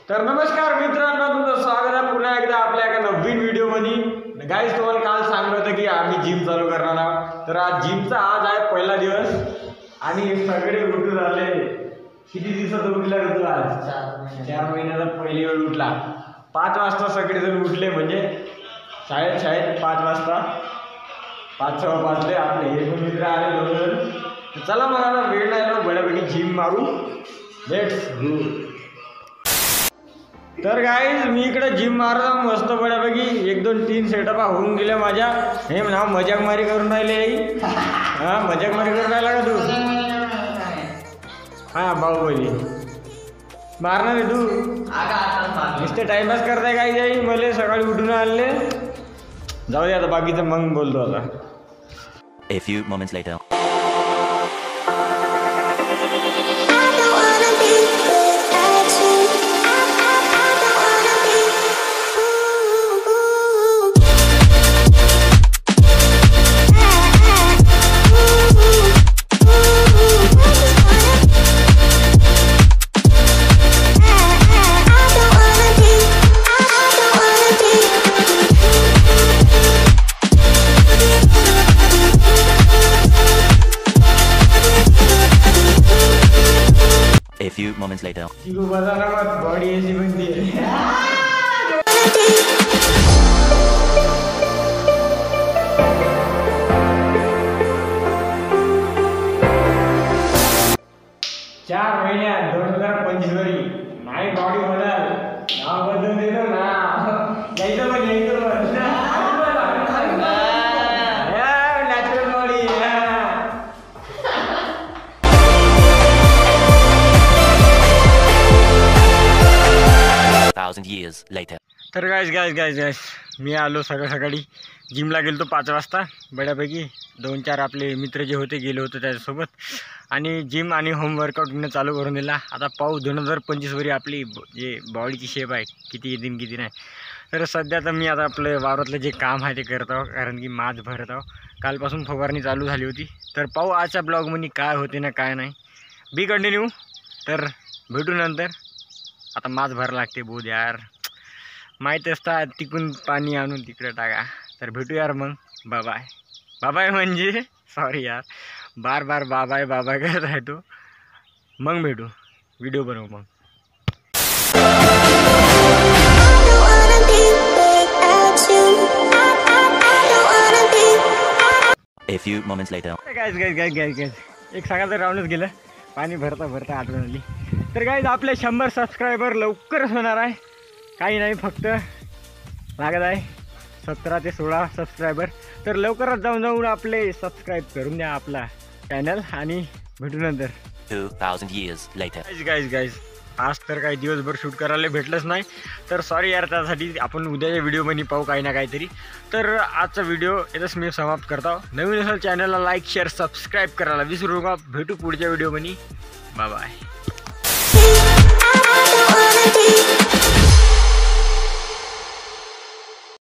तर नमस्कार मित्रांनो, तुमचं स्वागत आहे पुन्हा एकदा आपल्या एका नवीन व्हिडिओमध्ये। गाईज तुम्हाला काल सांगितलं होतं की आम्ही जिम चालू करणार आहोत। तर आज जिमचा आज आहे पहिला दिवस आणि सगळे उठून आले। किती दिवसात उठला ऋतू? आज 4 महिन्याचा पहिली वेळ उठला। 5 वाजता सगळेजण उठले, म्हणजे शाळेत 5 वाजता 5:15 वाजले। आपले हे पण मित्र आले 2 जण। चला मग आता वेळ नाही ना, बऱ्यापैकी जिम मारू, लेट्स गो। तर गाईज मी इकडे जिम मारतो मस्त बऱ्यापैकी 1 2 3 सेटअप होऊन गेल्या माझ्या। हे ना मजाक मारी करून राहिले। हा मजाक मारी करून राहिला का तू? हा बाहुबली मारणार आहे तू? नुसते टाइमपास करताय काही जाई, मला सकाळी उठून आणले। जाऊ दे आता, बाकीचं मग बोलतो आता। A few moments later. A few moments later. चिकू बजाना मत, बॉडी ऐसी बनती है। 4 महिन्यात 2025 नाही बॉडी बदल, नाव बदलून देतो ना, यायचं पण नॅचरल बॉडी। 1,000 years later. तर गाइस मी आलो सकाळी जिमला गेलो 5 वाजता। बऱ्यापैकी 2-4 आपले मित्र जे होते गेले होते त्याच्यासोबत, आणि जिम आणि होम वर्कआउट मी चालू करून दिला। आता पाहू 2025 वरी आपली जे बॉडीची शेप आहे किती येतील किती नाही। तर सध्या तर मी आता आपलं वावरातलं जे काम आहे ते करत आहो, कारण की माज भरत आहो। कालपासून फवारणी चालू झाली होती। तर पाहू आजच्या ब्लॉगमध्ये काय होते ना काय नाही, बी कंटिन्यू। तर भेटू नंतर। आता माज भर लागते बहुत यार, माहीत असतात तिकून पाणी आणून तिकडे टाका। तर भेटू यार मग, बाय बाय म्हणजे सॉरी यार, बार बाय करत आहे तो। मग भेटू, व्हिडिओ बनवू मग। A few moments later. Guys एक सांगायचं राहूनच गेलं, पाणी भरता आठवण आली। तर गाइस आपले 100 सबस्क्रायबर लवकरच होणार आहे, काही नाही फक्त लागत आहे 17 ते 16 सबस्क्रायबर। तर लवकरच जाऊन आपले सबस्क्राईब करून द्या आपला चॅनल, आणि भेटू नंतर। 2,000 years later. गाइस आज तर काही दिवसभर शूट करायला भेटलंच नाही, तर सॉरी यार। त्यासाठी आपण उद्याच्या व्हिडिओमध्ये पाहू काही ना काहीतरी। तर आजचा व्हिडिओ इथंच मी समाप्त करतो। नवीन असेल चॅनलला लाईक शेअर सबस्क्राईब करायला विसरू नका। भेटू पुढच्या व्हिडिओमध्ये, बाय बाय।